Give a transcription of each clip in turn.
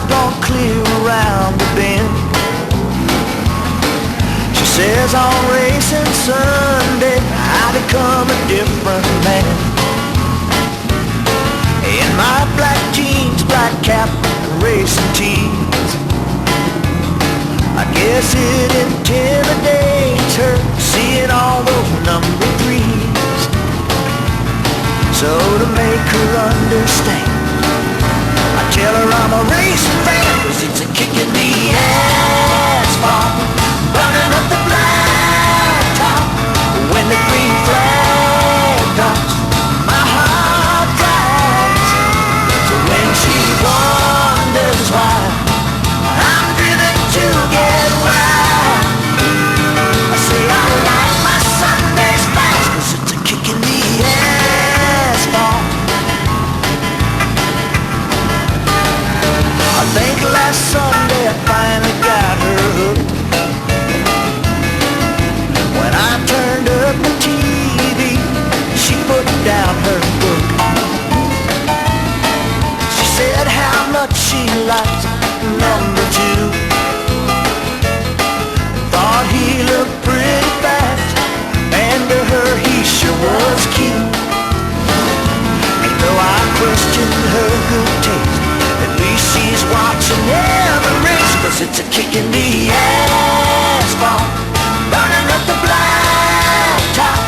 gone clear around the bend. She says on racing Sunday I become a different man. In my black jeans, black cap, and racing tees, I guess it intimidates her seeing all those number 3s. So to make her understand, I tell her I'm a racing fan, 'cause it's a kick in the asphalt, burning up the blacktop. When the green flag drops, my heart cries. So when she wonders why I'm driven to get wild, I say I like my Sundays fast, 'cause it's a kick in the asphalt. I think last Sunday I finally got her hooked. When I turned up the TV, she put down her book. She said how much she liked number 2. Thought he looked pretty fast, and to her he sure was cute. And though I questioned her good taste, at least she's watching every race, 'cause it's a kick in the asphalt, burning up the blacktop.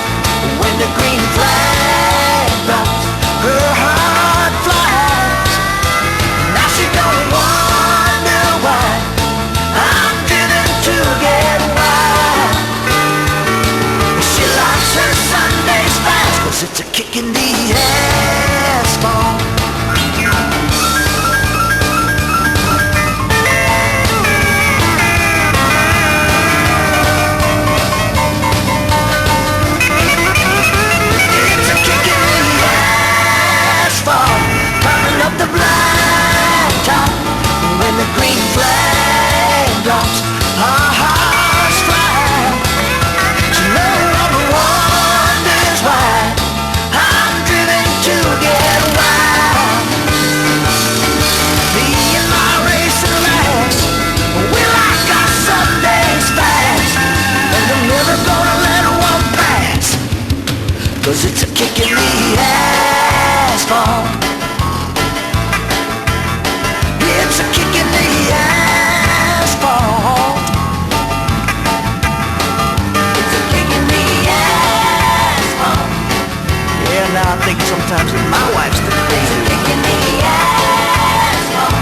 When the green flag drops, her heart flies. Now she don't wonder why I'm driven to get wild. She likes her Sundays fast, 'cause it's a kick in the asphalt. The blacktop, when the green flag drops, our hearts fly. So no one wonders why I'm driven to get wild. Me and my racing lads, we like our Sundays fast, and we're never gonna let one pass, 'cause it's a kick in the asphalt. It's a kick in the asphalt. It's a kick in the asphalt. Yeah, now I think sometimes that my wife's the crazy. It's a kick in the asphalt.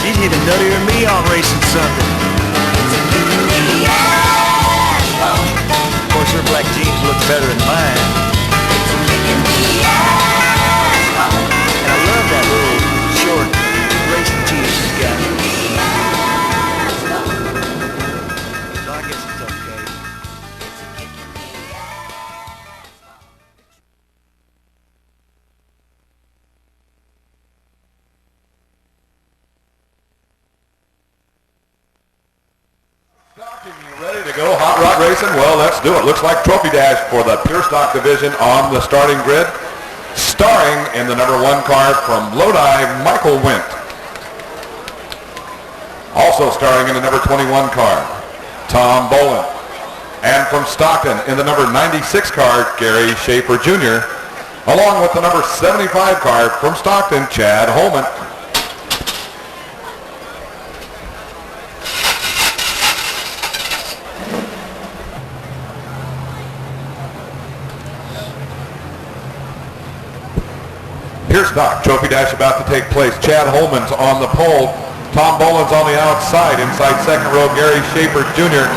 She's even nuttier than me on racing Sunday. It's a kick in the asphalt. Of course, her black jeans look better than mine. It's a kick in the asphalt. And I love that little short racing tee she's got. So I guess it's okay. Stockton, you ready to go hot rod racing? Well, let's do it. Looks like Trophy Dash for the Pure Stock division on the starting grid. Starring in the number 1 car from Lodi, Michael Wendt. Also starring in the number 21 car, Tom Bolin. And from Stockton in the number 96 car, Gary Schaefer Jr., along with the number 75 car from Stockton, Chad Holman. Pure Stock Trophy Dash about to take place. Chad Holman's on the pole. Tom Boland's on the outside. Inside second row, Gary Schaefer Jr.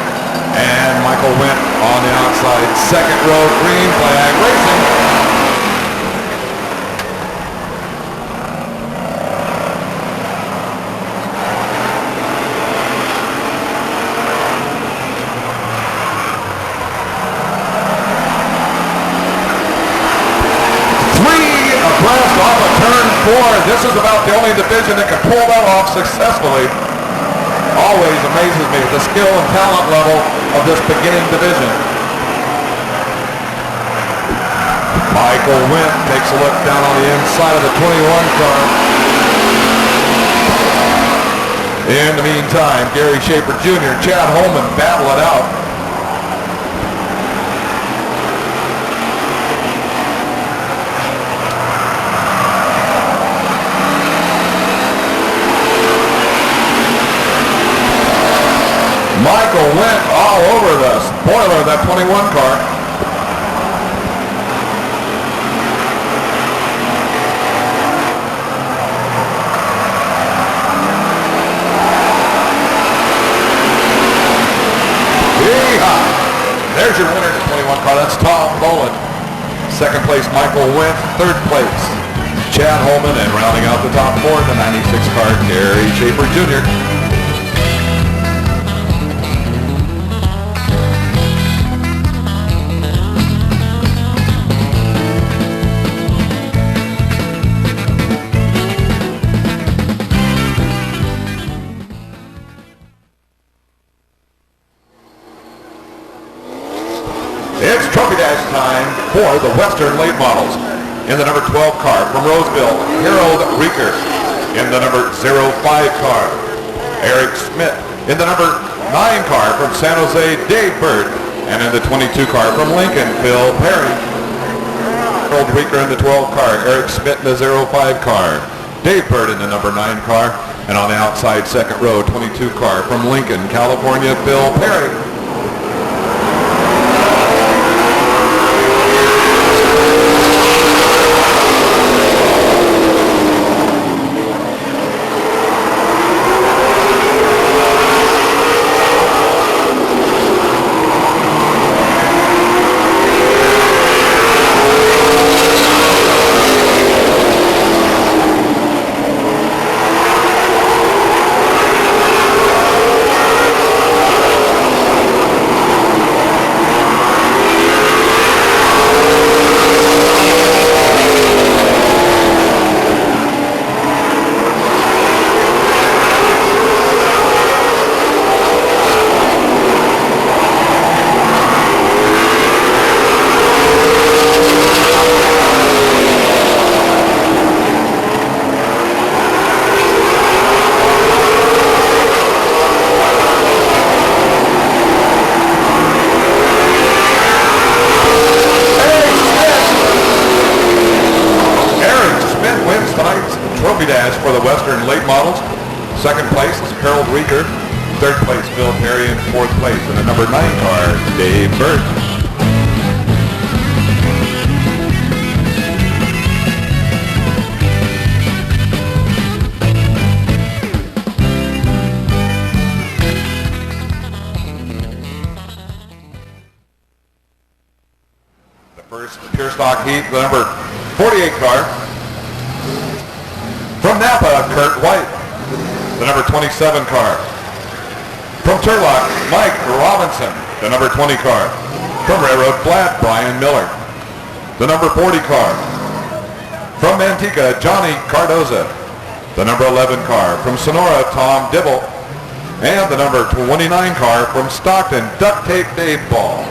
and Michael Wendt on the outside. Second row, green flag racing. Off of turn 4. This is about the only division that can pull that off successfully. Always amazes me the skill and talent level of this beginning division. Michael Wendt takes a look down on the inside of the 21 car. In the meantime, Gary Shaper Jr., Chad Holman battle it out. Michael went all over the spoiler of that 21 car. There's your winner in the 21 car. That's Tom Boland. Second place, Michael Wendt. Third place, Chad Holman. And rounding out the top four, the 96 car, Gary Shaper Jr. It's Trophy Dash time for the Western late models. In the number 12 car from Roseville, Harold Rieker. In the number 05 car, Eric Schmidt. In the number 9 car from San Jose, Dave Bird. And in the 22 car from Lincoln, Phil Perry. Harold Rieker in the 12 car, Eric Schmidt in the 05 car, Dave Bird in the number 9 car. And on the outside second row, 22 car from Lincoln, California, Phil Perry. Trophy Dash for the Western late models. Second place is Harold Rieker. Third place, Phil Perry. And fourth place in the number 9 car, Dave Bird. The first pure stock heat, the number 48 car. From Napa, Kurt White, the number 27 car. From Turlock, Mike Robinson, the number 20 car. From Railroad Flat, Brian Miller, the number 40 car. From Manteca, Johnny Cardoza, the number 11 car. From Sonora, Tom Dibble, and the number 29 car from Stockton, Duct Tape Dave Ball.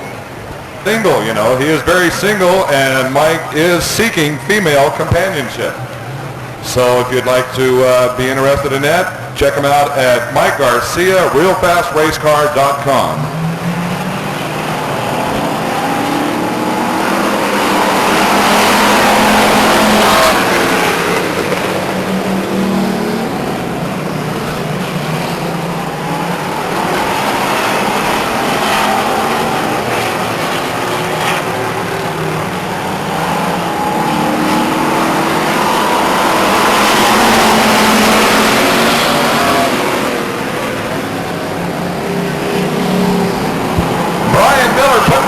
Single, you know, he is very single, and Mike is seeking female companionship. So if you'd like to be interested in that, check him out at Mike Garcia, realfastracecar.com.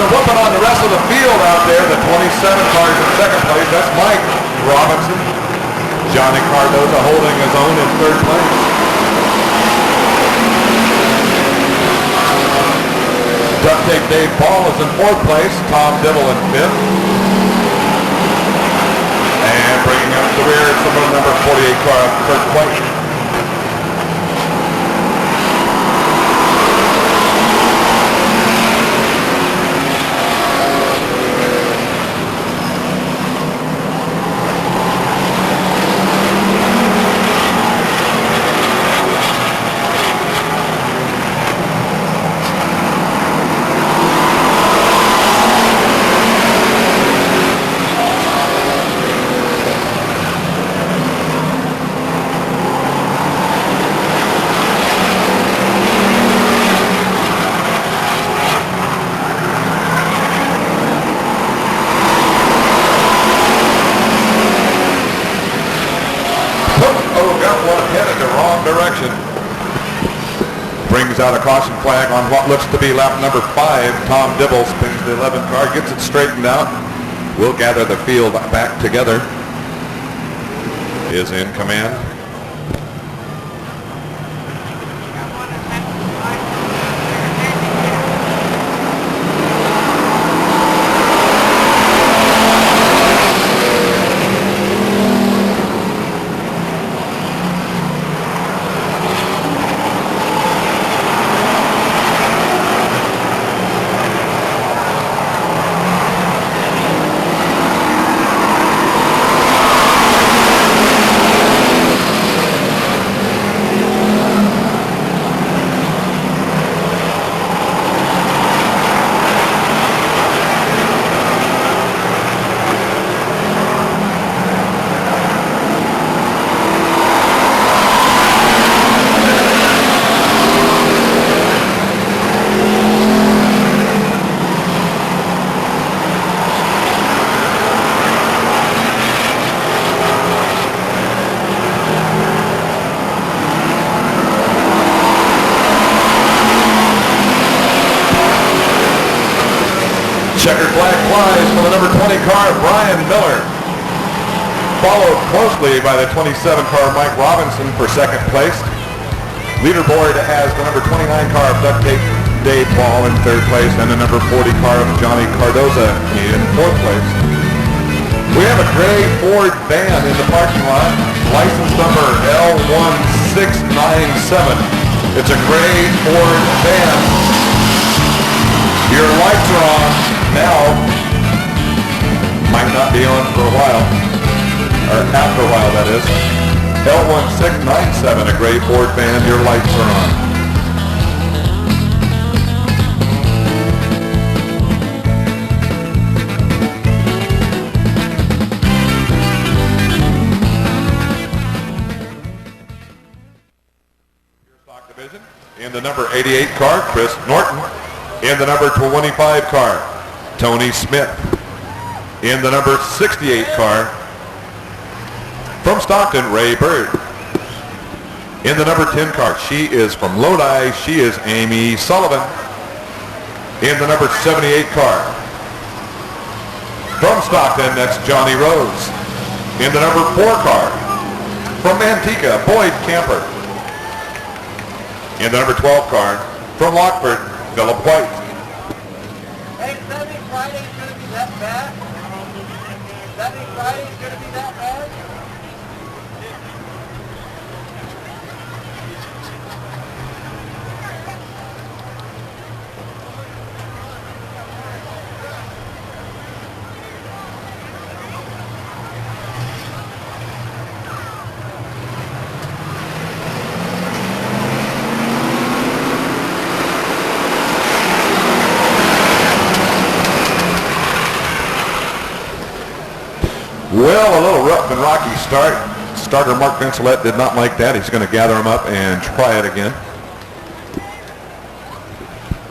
Whooping on the rest of the field out there. The 27 cars in second place. That's Mike Robinson. Johnny Cardoza holding his own in third place. Duct Tape Dave Ball is in fourth place. Tom Dibble in fifth. And bringing up the rear is the number 48 car, Kurt White. one headed the wrong direction. Brings out a caution flag on what looks to be lap number 5. Tom Dibble spins the 11th car, gets it straightened out. We'll gather the field back together. Is in command. Checkered flag flies for the number 20 car, Brian Miller. Followed closely by the 27 car, Mike Robinson, for second place. Leaderboard has the number 29 car of Duct Tape Dave Paul in third place, and the number 40 car of Johnny Cardoza in fourth place. We have a gray Ford van in the parking lot, license number L1697. It's a gray Ford van. Your lights are on now. Might not be on for a while, or after a while, that is. L1697, a gray Ford van, your lights are on. Stock division, in the number 88 car, Chris Norton. In the number 25 car, Tony Smith. In the number 68 car, from Stockton, Ray Bird. In the number 10 car, she is from Lodi, she is Amy Sullivan. In the number 78 car, from Stockton, that's Johnny Rose. In the number 4 car, from Manteca, Boyd Camper. In the number 12 car, from Lockford, Philip White. Hey, does that mean Friday's going to be that bad? Does that mean Friday's going to be that bad? Well, a little rough and rocky start. Starter Mark Vincelette did not like that. He's going to gather him up and try it again.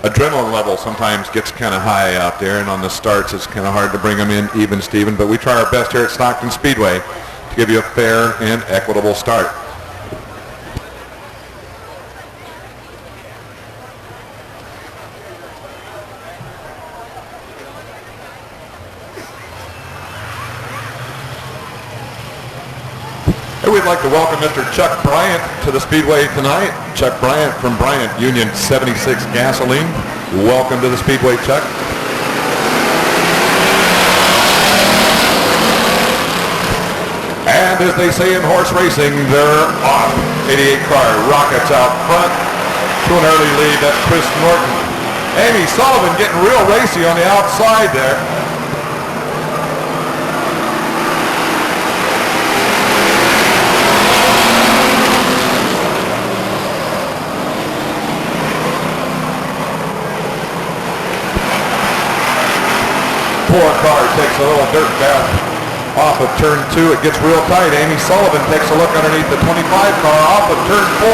Adrenaline level sometimes gets kind of high out there, and on the starts it's kind of hard to bring them in even, Steven. But we try our best here at Stockton Speedway to give you a fair and equitable start. We'd like to welcome Mr. Chuck Bryant to the Speedway tonight. Chuck Bryant from Bryant Union 76 Gasoline. Welcome to the Speedway, Chuck. And as they say in horse racing, they're off. 88 car rockets out front to an early lead. That's Chris Norton. Amy Sullivan getting real racy on the outside there. Poor car takes a little dirt bath off of turn 2. It gets real tight. Amy Sullivan takes a look underneath the 25 car off of turn 4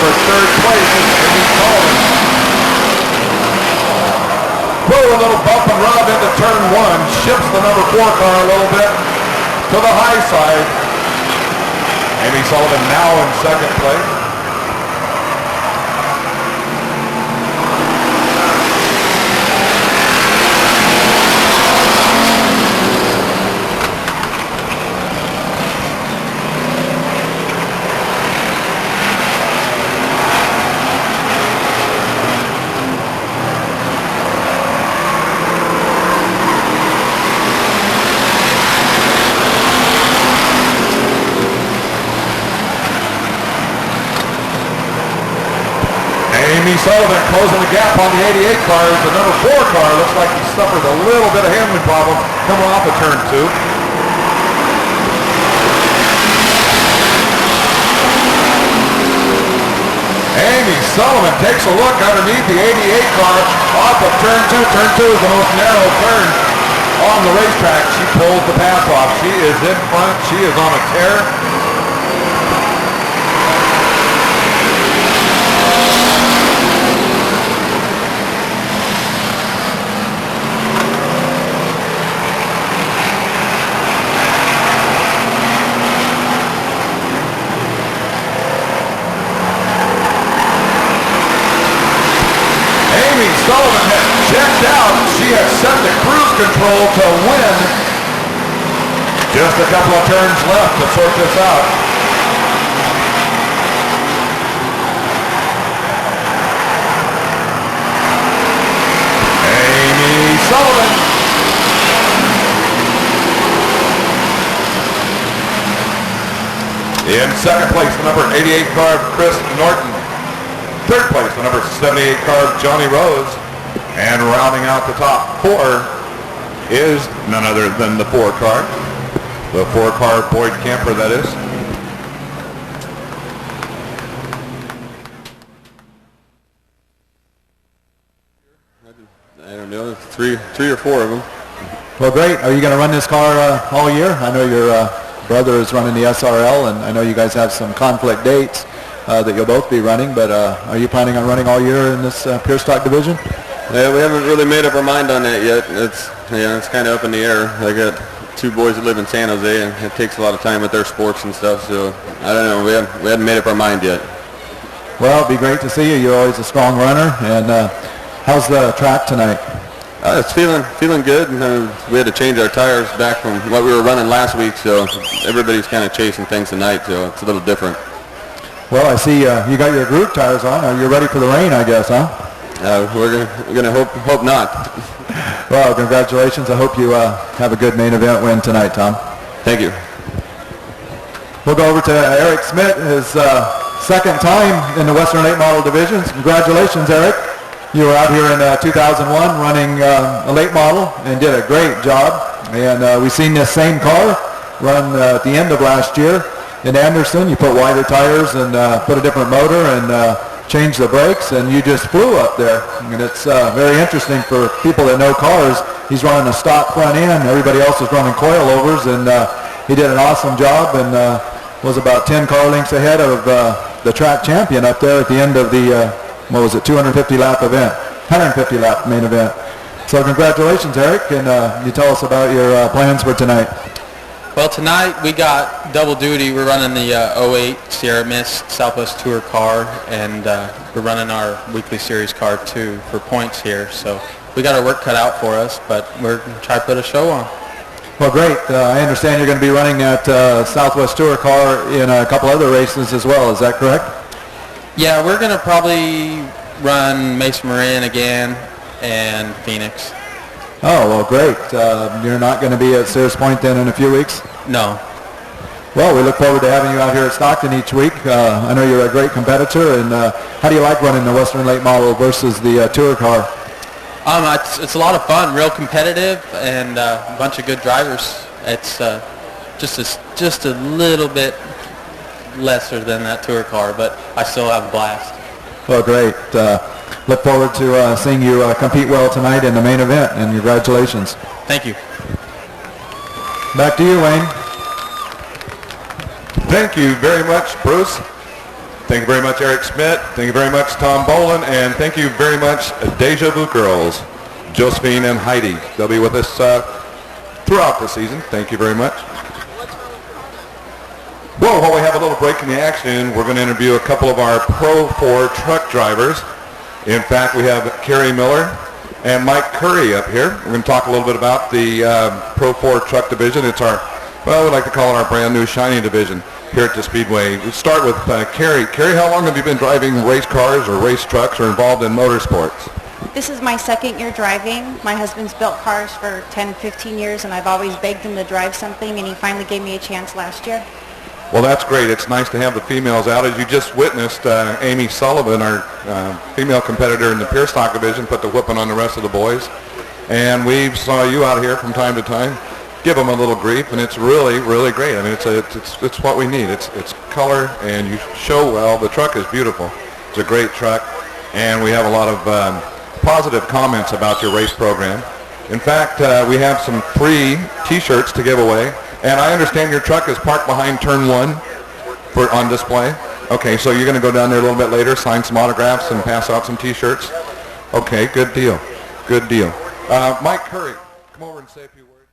for third place. It's Amy Sullivan. Whoa, a little bump and rub into turn 1. Shifts the number 4 car a little bit to the high side. Amy Sullivan now in second place. Sullivan closing the gap on the 88 car. The number 4 car looks like he suffered a little bit of handling problem coming off of turn 2. Amy Sullivan takes a look underneath the 88 car off of turn 2. Turn 2 is the most narrow turn on the racetrack. She pulls the pass off. She is in front. She is on a tear. Sullivan has checked out. She has set the cruise control to win. Just a couple of turns left to sort this out. Amy Sullivan. In second place, the number 88 car, Chris Norton. Third place, the number 78 car, Johnny Rose. And rounding out the top 4 is none other than the 4 car. The 4 car, Boyd Camper, that is. I don't know, three or four of them. Well, great. Are you going to run this car all year? I know your brother is running the SRL, and I know you guys have some conflict dates that you'll both be running, but are you planning on running all year in this pure stock division? Yeah, we haven't really made up our mind on that yet. It's kind of up in the air. I got 2 boys that live in San Jose, and it takes a lot of time with their sports and stuff, so I don't know. We haven't made up our mind yet. Well, it'd be great to see you. You're always a strong runner, and how's the track tonight? It's feeling good. We had to change our tires back from what we were running last week, so everybody's kind of chasing things tonight, so it's a little different. Well, I see you got your group tires on. Are you ready for the rain, I guess, huh? We're gonna hope not. Well, congratulations. I hope you have a good main event win tonight, Tom. Thank you. We'll go over to Eric Smith, his second time in the Western Late Model divisions. Congratulations, Eric. You were out here in 2001 running a late model and did a great job. And we've seen this same car run at the end of last year in Anderson. You put wider tires and put a different motor and changed the brakes, and you just flew up there. And it's very interesting for people that know cars. He's running a stock front end. Everybody else is running coilovers, and he did an awesome job and was about 10 car lengths ahead of the track champion up there at the end of the 250 lap event, 150 lap main event. So congratulations, Eric, and you tell us about your plans for tonight. Well, tonight we got double duty. We're running the 08 Sierra Mist Southwest Tour car, and we're running our weekly series car too for points here. So we got our work cut out for us, but we're going to try to put a show on. Well, great. I understand you're going to be running that Southwest Tour car in a couple other races as well. Is that correct? Yeah, we're going to probably run Mesa Marin again and Phoenix. Oh, well, great. You're not going to be at Sears Point then in a few weeks? No. Well, we look forward to having you out here at Stockton each week. I know you're a great competitor, and how do you like running the Western Late Model versus the Tour car? It's a lot of fun, real competitive, and a bunch of good drivers. It's just a little bit lesser than that Tour car, but I still have a blast. Well, great. Look forward to seeing you compete well tonight in the main event, and congratulations. Thank you. Back to you, Wayne. Thank you very much, Bruce. Thank you very much, Eric Schmidt. Thank you very much, Tom Boland. And thank you very much, Deja Vu girls, Josephine and Heidi. They'll be with us throughout the season. Thank you very much. Well, while we have a little break in the action, we're going to interview a couple of our Pro 4 truck drivers. In fact, we have Kerry Miller and Mike Curry up here. We're going to talk a little bit about the Pro 4 truck division. It's our, well, we like to call it our brand new shiny division here at the Speedway. We'll start with Kerry. Kerry, how long have you been driving race cars or race trucks or involved in motorsports? This is my second year driving. My husband's built cars for 10, 15 years, and I've always begged him to drive something, and he finally gave me a chance last year. Well, that's great. It's nice to have the females out. As you just witnessed, Amy Sullivan, our female competitor in the pure stock division, put the whipping on the rest of the boys. And we saw you out here from time to time. Give them a little grief, and it's really, really great. I mean, it's what we need. It's color, and you show well. The truck is beautiful. It's a great truck, and we have a lot of positive comments about your race program. In fact, we have some free T-shirts to give away. And I understand your truck is parked behind turn 1 on display. Okay, so you're going to go down there a little bit later, sign some autographs, and pass out some T-shirts? Okay, good deal. Good deal. Mike Curry, come over and say a few words.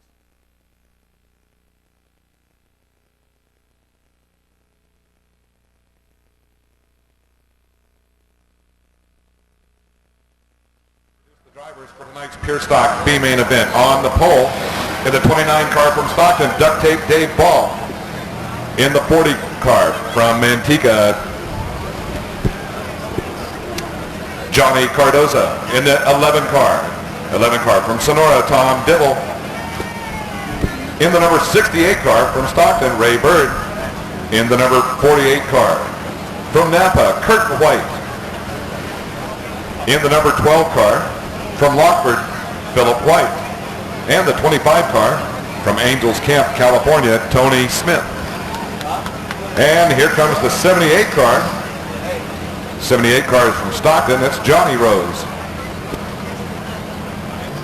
The drivers for tonight's Pure Stock B-Main event. On the pole, in the 29 car from Stockton, Duct Tape Dave Ball. In the 40 car from Manteca, Johnny Cardoza. In the 11 car from Sonora, Tom Dibble. In the number 68 car from Stockton, Ray Bird. In the number 48 car from Napa, Kurt White. In the number 12 car from Lockford, Philip White. And the 25 car from Angels Camp, California, Tony Smith. And here comes the 78 car. 78 car is from Stockton. That's Johnny Rose.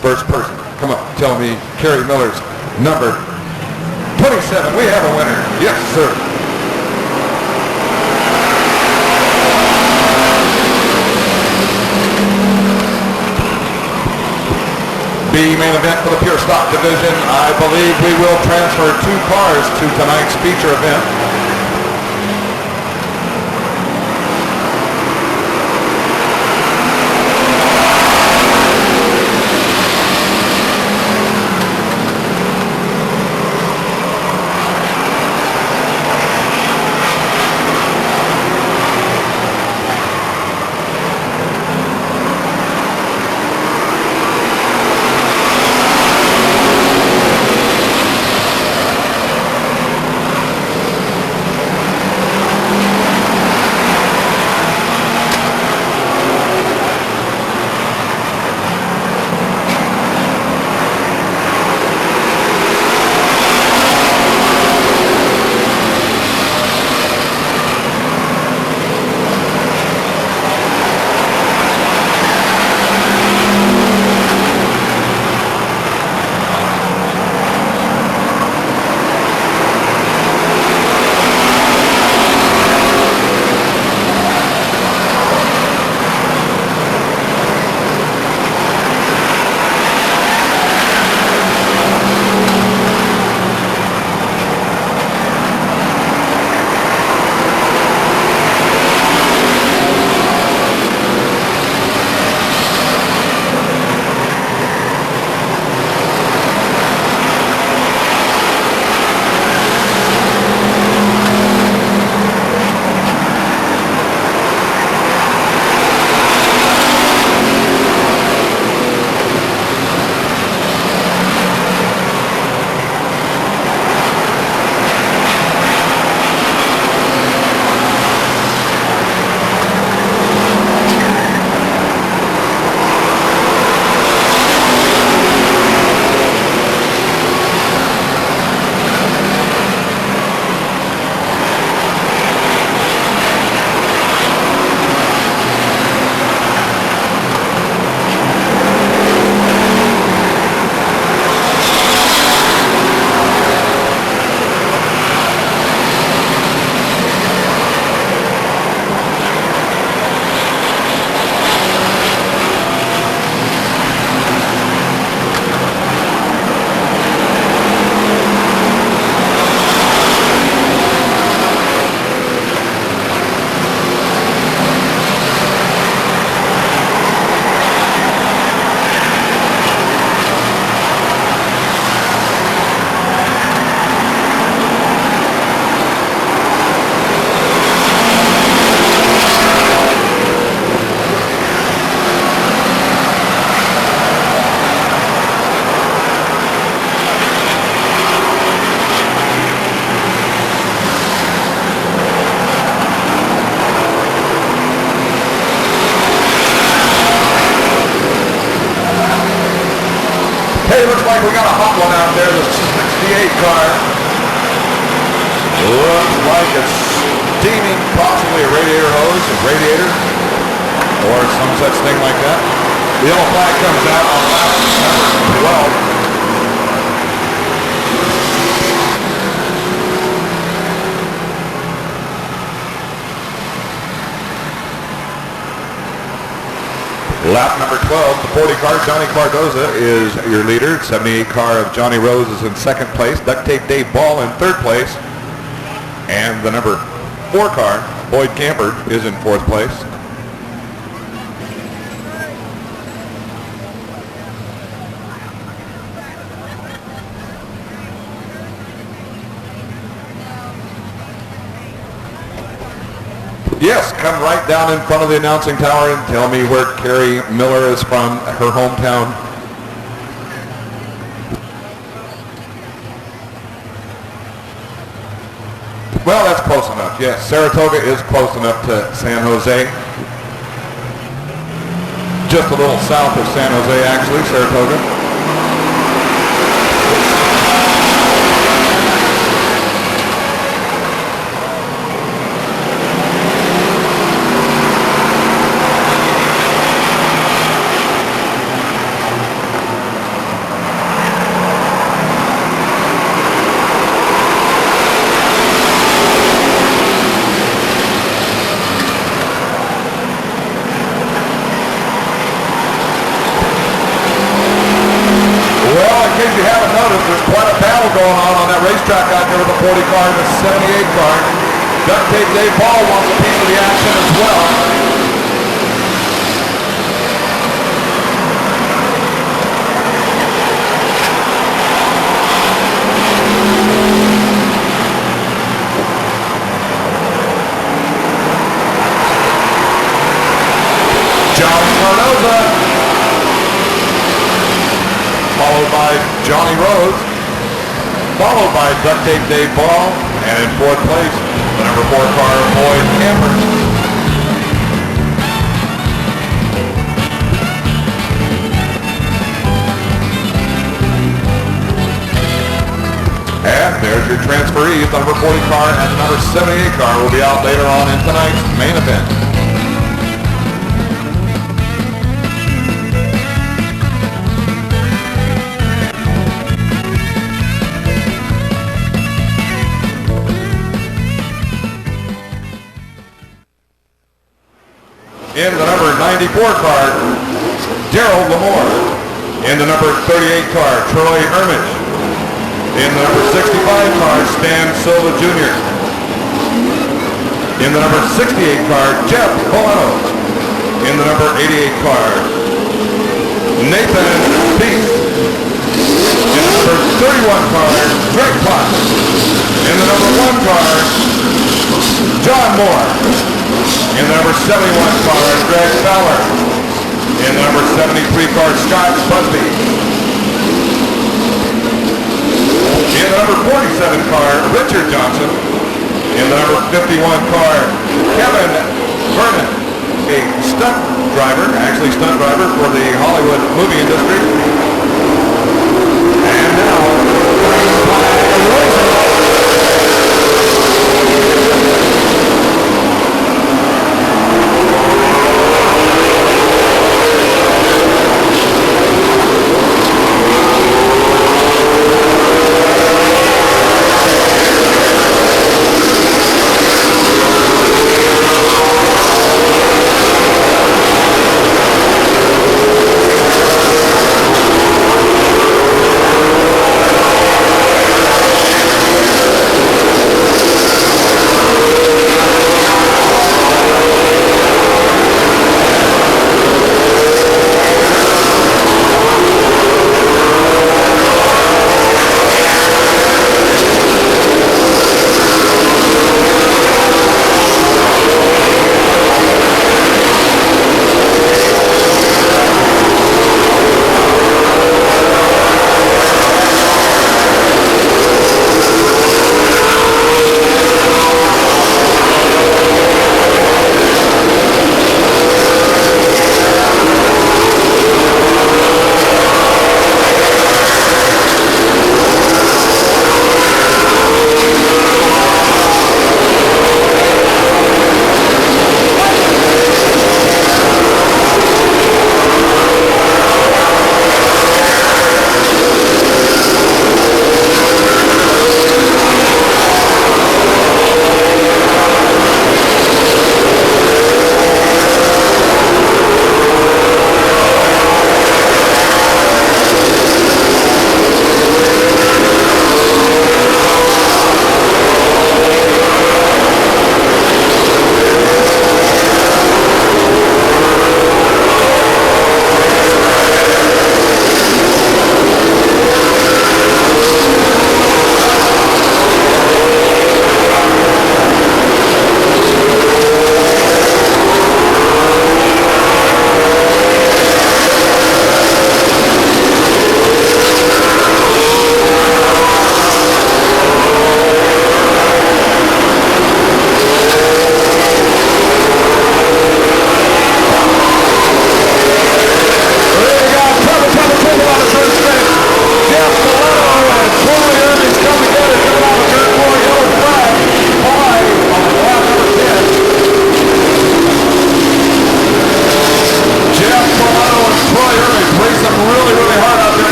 First person. Come on, tell me Kerry Miller's number 27. We have a winner. Yes, sir. B-Main event for the Pure Stock division. I believe we will transfer 2 cars to tonight's feature event. got a hot one out there, the 68 car. Looks like it's steaming, possibly a radiator hose, a radiator, or some such thing like that. The yellow flag comes out on lap number 12. Lap number 12, the 40 car, Johnny Cardoza is your leader. 78 car of Johnny Rose is in second place. Duct Tape Dave Ball in third place. And the number 4 car, Boyd Camper, is in fourth place. Yes, come right down in front of the announcing tower and tell me where Carrie Miller is from, her hometown. Well, that's close enough. Yes, Saratoga is close enough to San Jose. Just a little south of San Jose, actually, Saratoga. Going on that racetrack out there with the 40 car and the 78 car. Duct Tape Dave Ball wants a piece of the action as well. John Cardoza, followed by Johnny Rose, followed by Duct Tape Dave Ball, and in fourth place, the number 4 car, Boyd Camper. And there's your transferees. The number 40 car and the number 78 car will be out later on in tonight's main event. In the number 94 car, Daryl Lamore. In the number 38 car, Troy Hermich. In the number 65 car, Stan Silva Jr. In the number 68 car, Jeff Bolano. In the number 88 car, Nathan Peace. In the number 31 car, Greg Potts. In the number 1 car, John Moore. In the number 71 car, Greg Fowler. In the number 73 car, Scott Busby. In the number 47 car, Richard Johnson. In the number 51 car, Kevin Vernon, a stunt driver for the Hollywood movie industry. And now,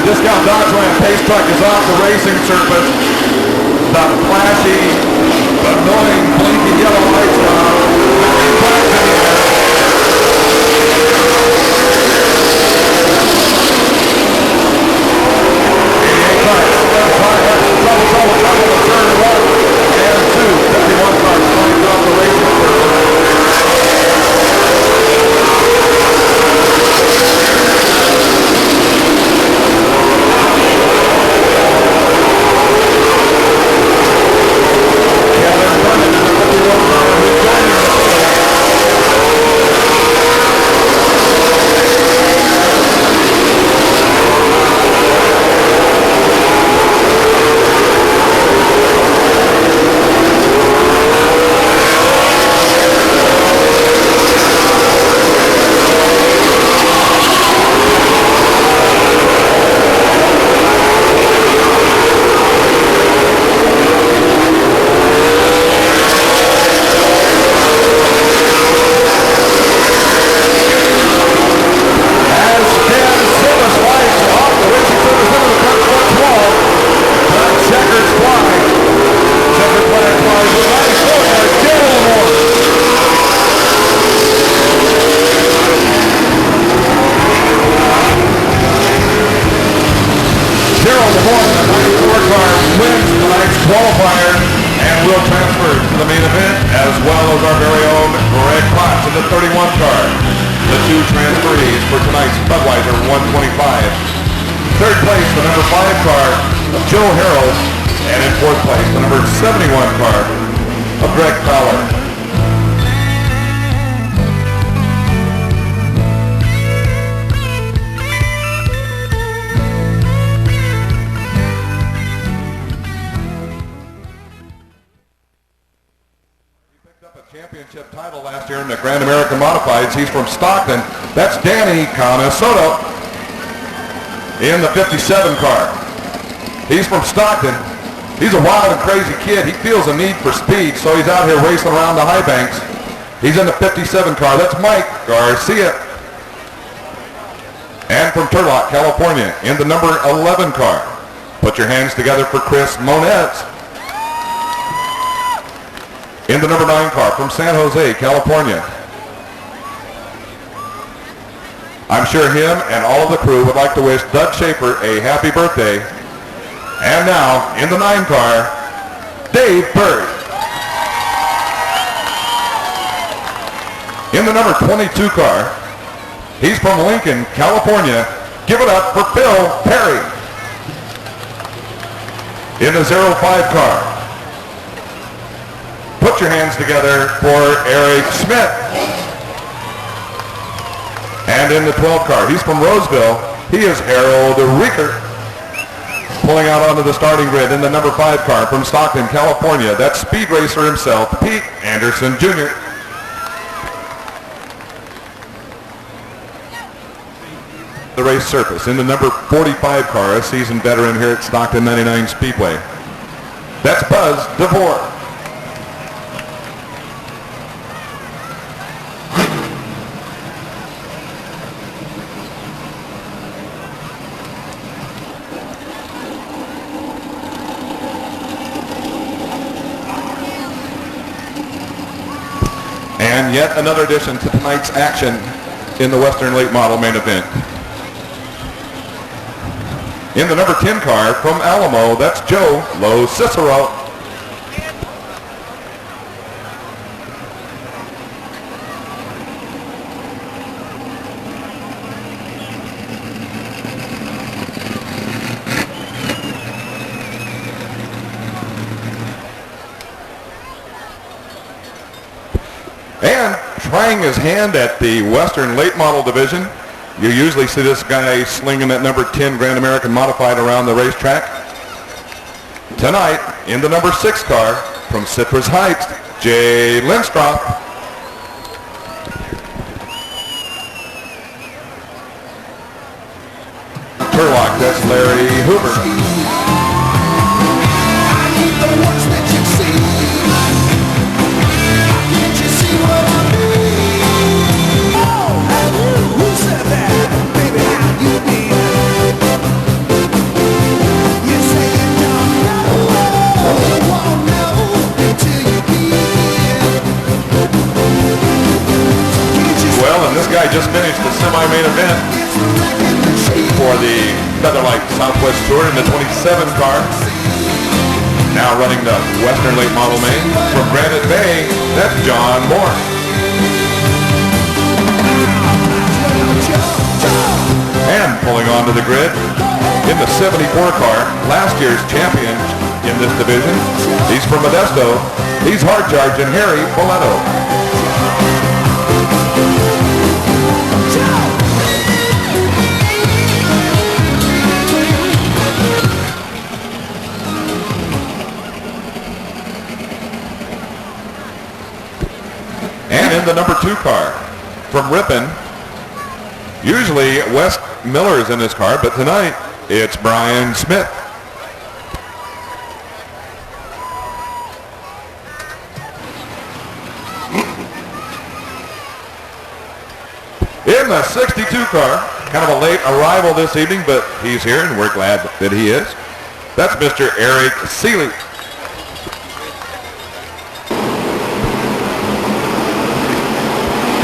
Discount Dodgeland pace truck is off the racing surface. The flashy, annoying, blinking yellow lights are on. Nine flags in the air. Turn 1 and 2. 51 cars flying off the racing surface. Qualifier and will transfer to the main event, as well as our very own Greg Klotz in the 31 car. The two transferees for tonight's Budweiser 125. Third place, the number 5 car of Joe Harold, and in fourth place, the number 71 car of Greg Fowler. Championship title last year in the Grand American Modifieds. He's from Stockton. That's Danny Canasoto in the 57 car. He's from Stockton. He's a wild and crazy kid. He feels a need for speed, so he's out here racing around the high banks. He's in the 57 car. That's Mike Garcia. And from Turlock, California, in the number 11 car. Put your hands together for Chris Monez. In the number 9 car from San Jose, California. I'm sure him and all of the crew would like to wish Doug Schaefer a happy birthday. And now, in the 9 car, Dave Bird. In the number 22 car, he's from Lincoln, California. Give it up for Phil Perry. In the 05 car, put your hands together for Eric Schmidt. And in the 12 car, he's from Roseville. He is Harold Rieker. Pulling out onto the starting grid in the number 5 car from Stockton, California. That's speed racer himself, Pete Anderson Jr. The race surface in the number 45 car, a seasoned veteran here at Stockton 99 Speedway. That's Buzz DeVore. And yet another addition to tonight's action in the Western Late Model main event. In the number 10 car from Alamo, that's Joe Lo Cicero. And trying his hand at the Western Late Model division, you usually see this guy slinging that number 10 Grand American Modified around the racetrack. Tonight, in the number 6 car from Citrus Heights, Jay Lindstrom. Turlock, that's Larry Hoover. guy just finished the semi-main event for the Featherlight Southwest Tour in the 27 car. Now running the Western Late Model main from Granite Bay, that's John Moore. And pulling onto the grid in the 74 car, last year's champion in this division. He's from Modesto. He's hard charging Harry Boletto. And in the number 2 car from Ripon, usually Wes Miller is in this car, but tonight it's Brian Smith. In the 62 car, kind of a late arrival this evening, but he's here and we're glad that he is. That's Mr. Eric Seeley.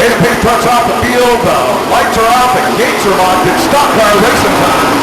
Hey, the pace truck's off the field, the lights are off, the gates are locked, it's stock car racing time.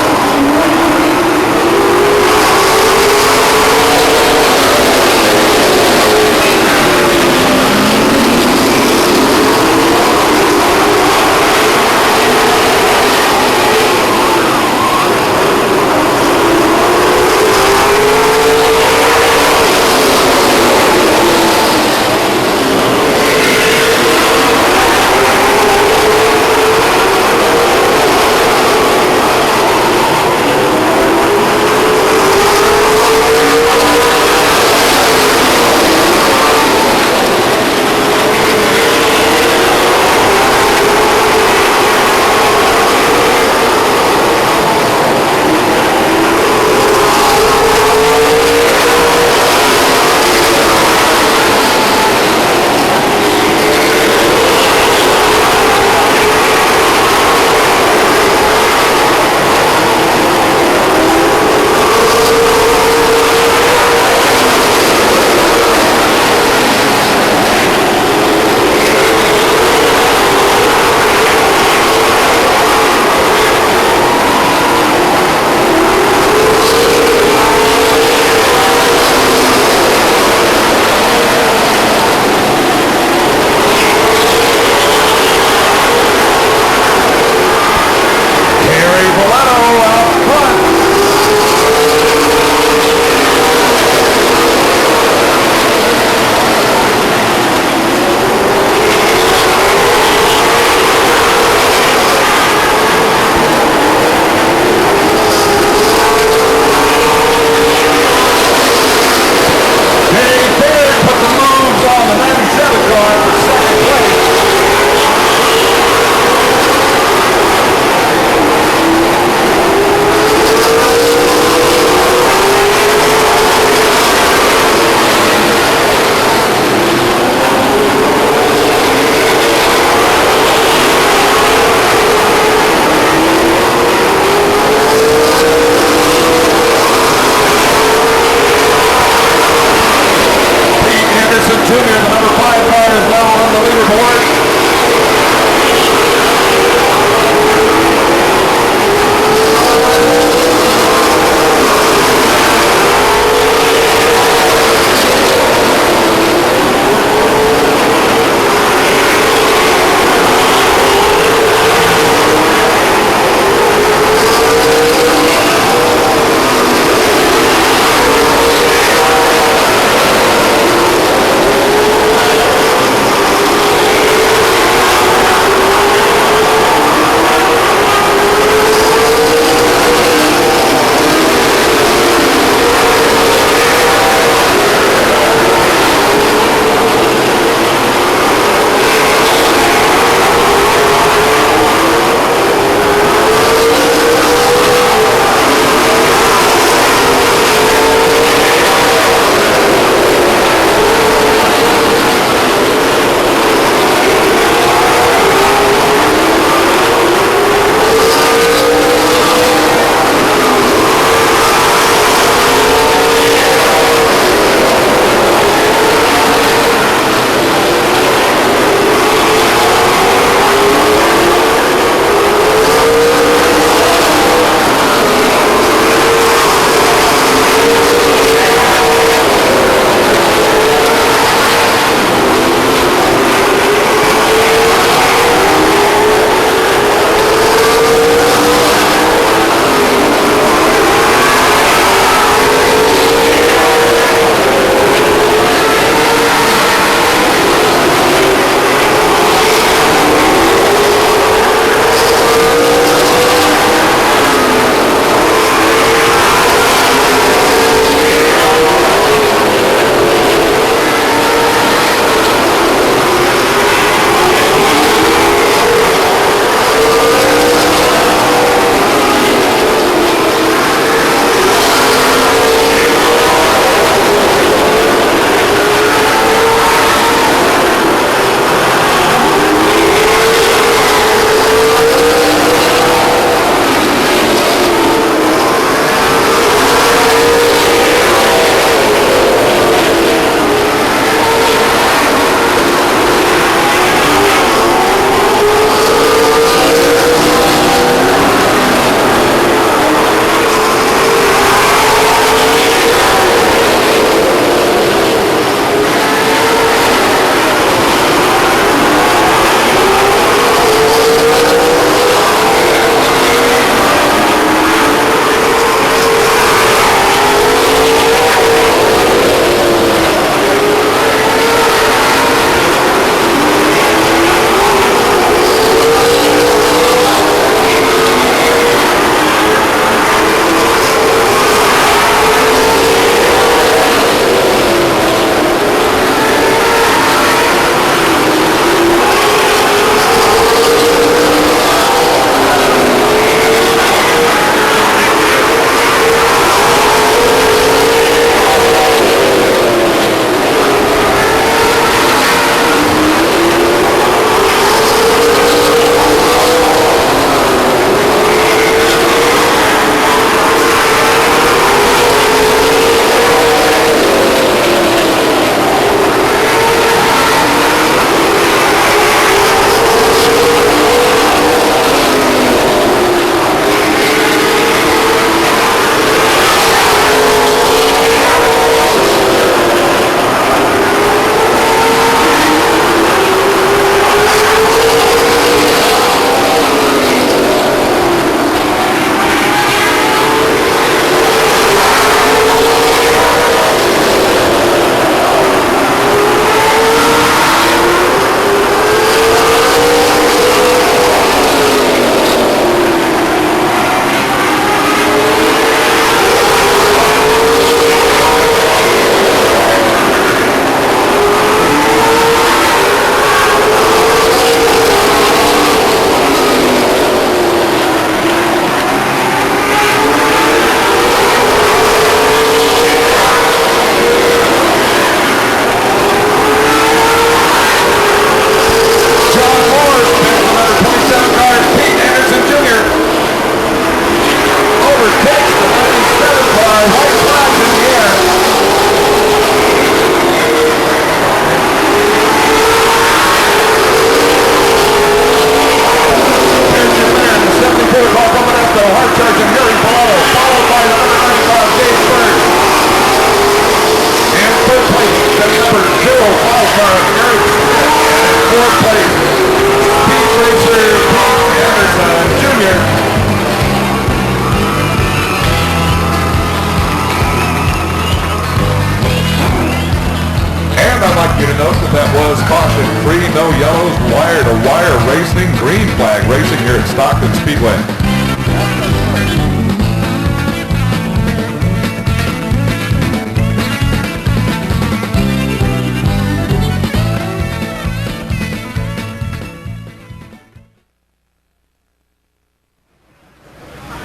no yellows, wire-to-wire racing, green flag racing here at Stockton Speedway.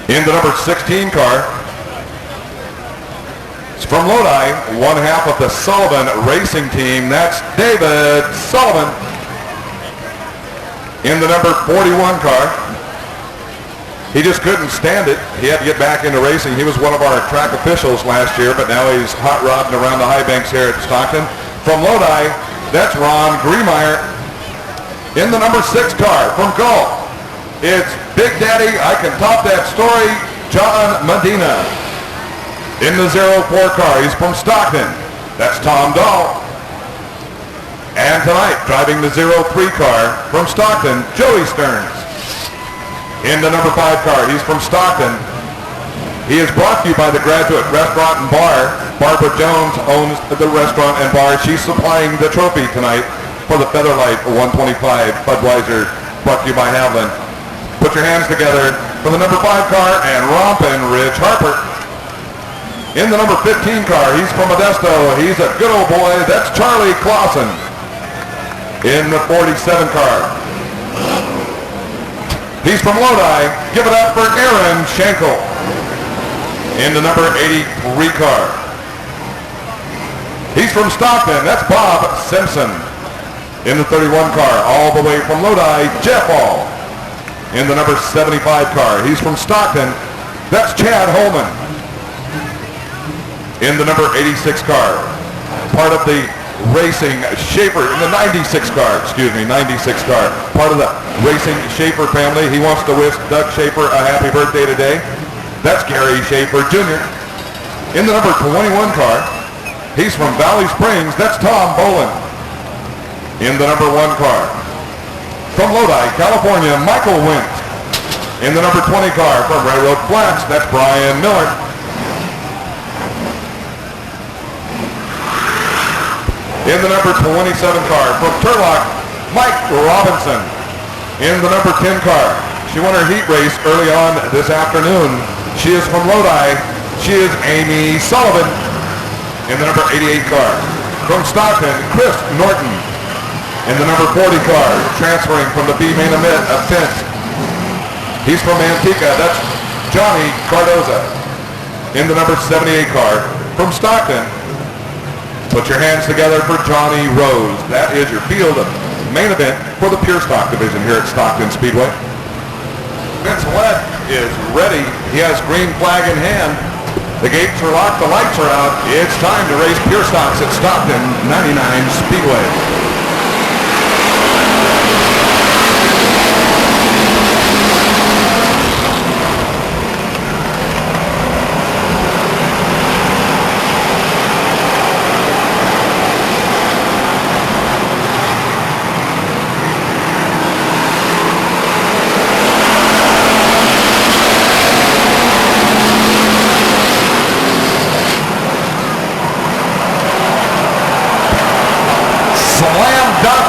In the number 16 car, it's from Lodi, one half of the Sullivan racing team. That's David Sullivan. In the number 41 car, he just couldn't stand it. He had to get back into racing. He was one of our track officials last year, but now he's hot rodding around the high banks here at Stockton. From Lodi, that's Ron Griemeyer. In the number 6 car, from Gulf, it's Big Daddy, I can top that story, John Medina. In the 04 car, he's from Stockton. That's Tom Dahl. And tonight, driving the 03 car from Stockton, Joey Stearns. In the number 5 car, he's from Stockton. He is brought to you by the Graduate Restaurant and Bar. Barbara Jones owns the restaurant and bar. She's supplying the trophy tonight for the Featherlight 125 Budweiser, brought to you by Havlin. Put your hands together for the number 5 car and Rompin' Rich Harper. In the number 15 car, he's from Modesto. He's a good old boy. That's Charlie Clausen. In the 47 car, he's from Lodi. Give it up for Aaron Schenkel. In the number 83 car, he's from Stockton. That's Bob Simpson. In the 31 car, all the way from Lodi, Jeff Hall. In the number 75 car, he's from Stockton. That's Chad Holman. In the number 86 car, part of the Racing Schaefer, in the 96 car, 96 car, part of the Racing Schaefer family. He wants to wish Doug Schaefer a happy birthday today. That's Gary Schaefer Jr. In the number 21 car, he's from Valley Springs. That's Tom Bolin. In the number 1 car, from Lodi, California, Michael Wint. In the number 20 car, from Railroad Flats, that's Brian Miller. In the number 27 car, from Turlock, Mike Robinson. In the number 10 car, she won her heat race early on this afternoon. She is from Lodi. She is Amy Sullivan. In the number 88 car, from Stockton, Chris Norton. In the number 40 car, transferring from the B main event, he's from Antigua. That's Johnny Cardoza. In the number 78 car, from Stockton, put your hands together for Johnny Rose. That is your field of main event for the Pure Stock division here at Stockton Speedway. Vince Lett is ready. He has green flag in hand. The gates are locked, the lights are out. It's time to race Pure Stocks at Stockton 99 Speedway.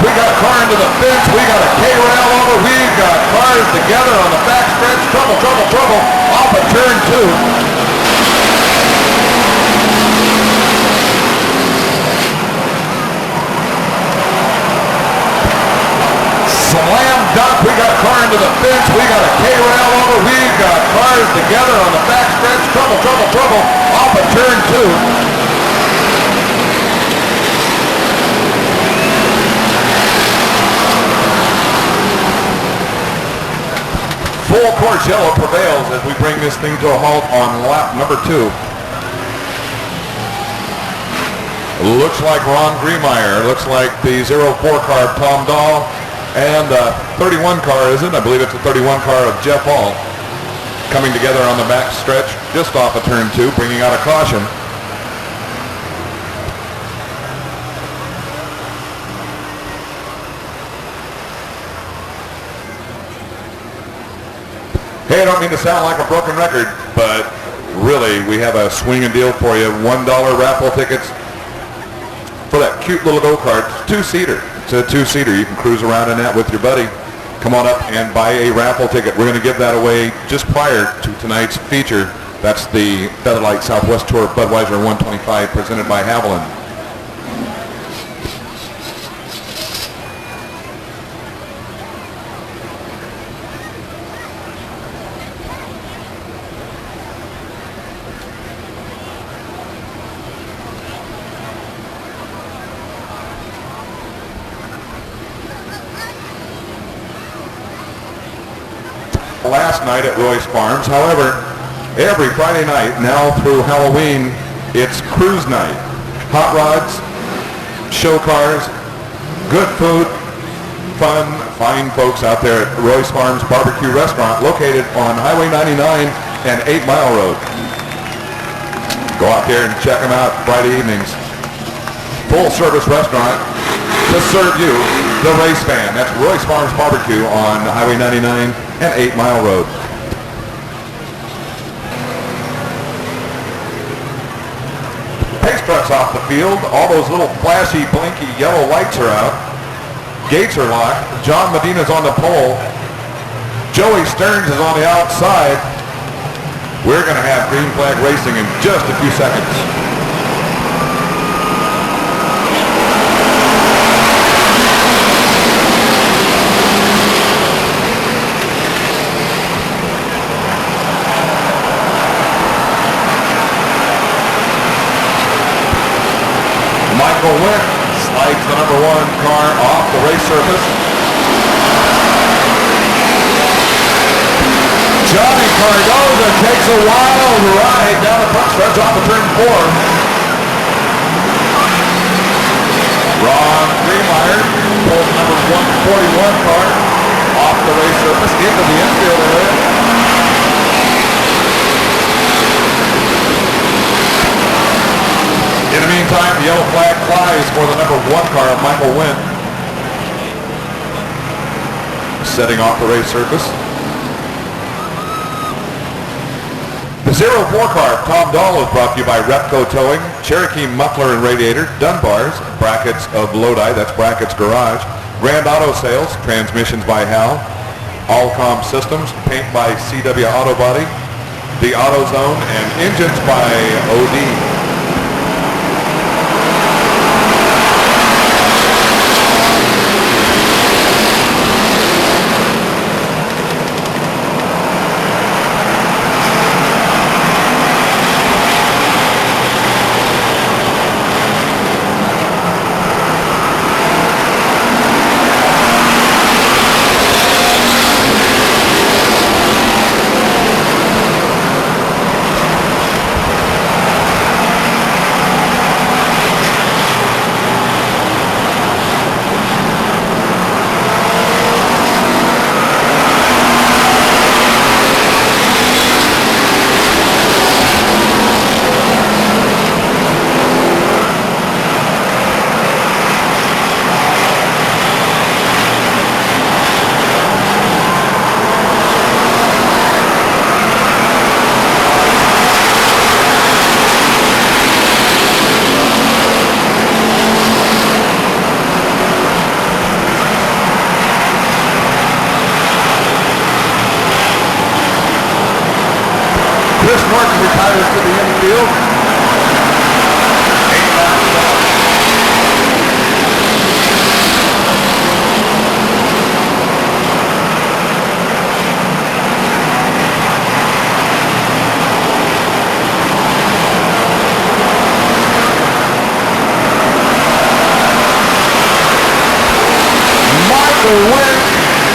We got a car into the fence. We got a K-rail over. We've got cars together on the back stretch. Trouble, trouble, trouble. Off of turn 2. Slam dunk. We got a car into the fence. We got a K-rail over. We've got cars together on the back stretch. Trouble, trouble, trouble. Off of turn 2. Full course yellow prevails as we bring this thing to a halt on lap number 2. Looks like Ron Griemeyer. Looks like the 04 car of Tom Dahl. And 31 car, is it? I believe it's the 31 car of Jeff Hall. Coming together on the back stretch just off of turn 2, bringing out a caution. Hey, I don't mean to sound like a broken record, but really, we have a swinging deal for you. $1 raffle tickets for that cute little go-kart, 2-seater. It's a two-seater. You can cruise around in that with your buddy. Come on up and buy a raffle ticket. We're going to give that away just prior to tonight's feature. That's the Featherlight Southwest Tour Budweiser 125 presented by Haviland. Last night at Royce Farms. However, every Friday night, now through Halloween, it's cruise night. Hot rods, show cars, good food, fun, fine folks out there at Royce Farms Barbecue Restaurant located on Highway 99 and 8 Mile Road. Go out there and check them out Friday evenings. Full service restaurant to serve you, the race fan. That's Royce Farms Barbecue on Highway 99 and 8 Mile Road. Pace trucks off the field. All those little flashy, blinky yellow lights are out. Gates are locked. John Medina's on the pole. Joey Stearns is on the outside. We're going to have green flag racing in just a few seconds. Michael Wick slides the number 1 car off the race surface. Johnny Cardoza takes a wild ride down the front stretch off of turn 4. Ron Greenmeyer pulls the number 141 car off the race surface into the infield area. In the meantime, the yellow flag flies for the number 1 car of Michael Wynn. Setting off the race surface. The 04 car of Tom Dahl is brought to you by Repco Towing, Cherokee Muffler and Radiator, Dunbar's, Brackets of Lodi, that's Brackets Garage, Grand Auto Sales, Transmissions by Hal, Allcom Systems, Paint by CW Auto Body, The Auto Zone, and Engines by OD. Retires to the infield. 8 laps left. Michael Wynn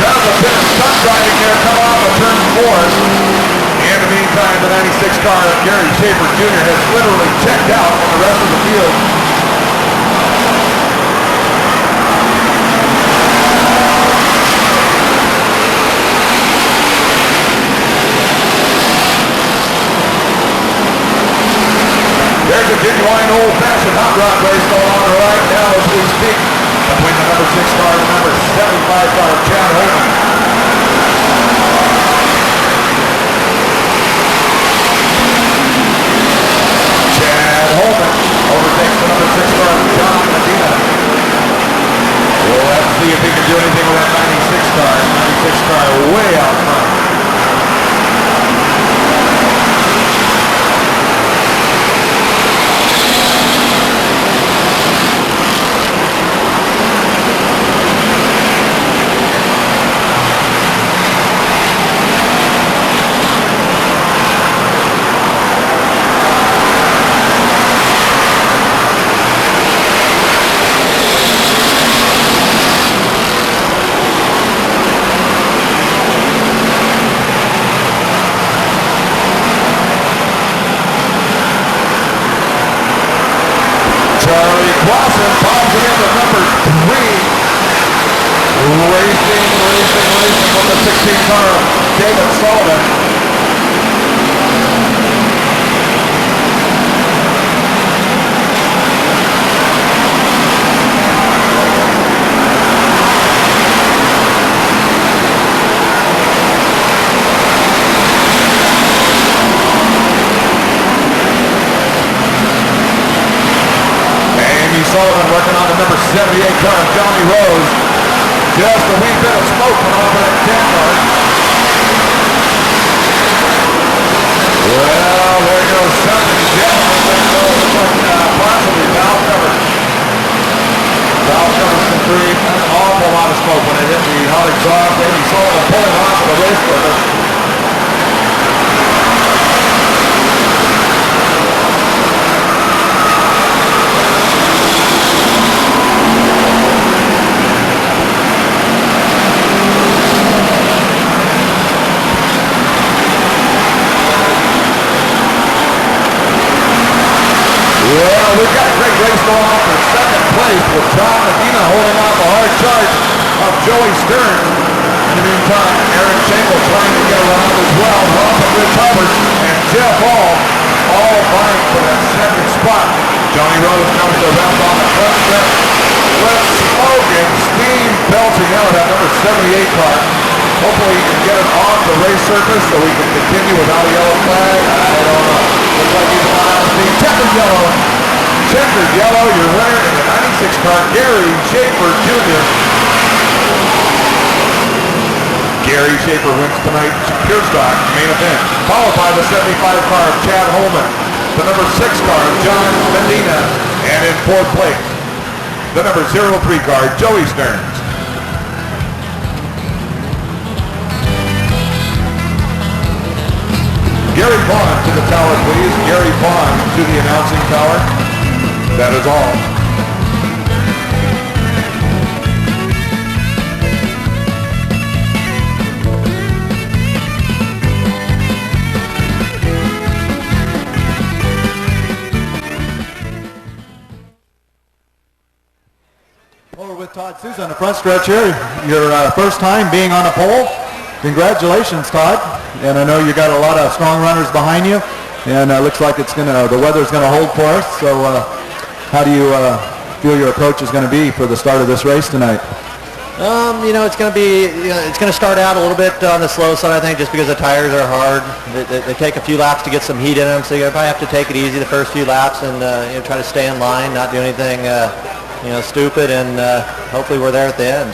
does a bit of stunt driving there, come off of turn 4. In the meantime, the 96 car of Gary Schaefer Jr. has literally checked out from the rest of the field. There's a genuine old-fashioned hot rod race going on right now as we speak between the number 6 car and the number 75 car of Chad Holman. Holman overtakes the number 6 car, John Medina. see if he can do anything with that 96 car. 96 car way out front. Clausen bombs it into number 3. Racing from the 16 car, David Sullivan. Sullivan working on the number 78 car, Johnny Rose. Just a wee bit of smoke coming off of that 10 car. Well, there goes something down. Looks like possibly valve cover. Valve cover can create an awful lot of smoke when it hit the hot exhaust. Amy Sullivan pulling off of the race with it. Well, we've got a great race going on for second place with John Medina holding off a hard charge of Joey Stern. In the meantime, Aaron Schenkel trying to get around as well. Robin Rich Hubbard and Jeff Hall all vying for that second spot. Johnny Rose comes to rest on the front stretch with smoke and steam belching out of that number 78 car. Hopefully he can get it off the race surface so we can continue without a yellow flag. I don't know. Looks like he's not on speed. Checkered yellow. Checkered yellow. Your winner in the 96 car, Gary Schaefer Jr. Gary Schaefer wins tonight's Pure Stock main event, followed by the 75 car of Chad Holman, the number 6 car of John Medina, and in 4th place, the number 03 car, Joey Stearns. Gary Vaughn to the tower, please. Gary Vaughn to the announcing tower. That is all. Well, we're with Todd Sousa on the front stretch here. Your first time being on a pole. Congratulations, Todd. And I know you got a lot of strong runners behind you, and it looks like the weather's gonna hold for us. So, how do you feel your approach is gonna be for the start of this race tonight? It's going to be, it's going to start out a little bit on the slow side, I think, just because the tires are hard. They take a few laps to get some heat in them, so you probably have to take it easy the first few laps and try to stay in line, not do anything, stupid, and hopefully we're there at the end.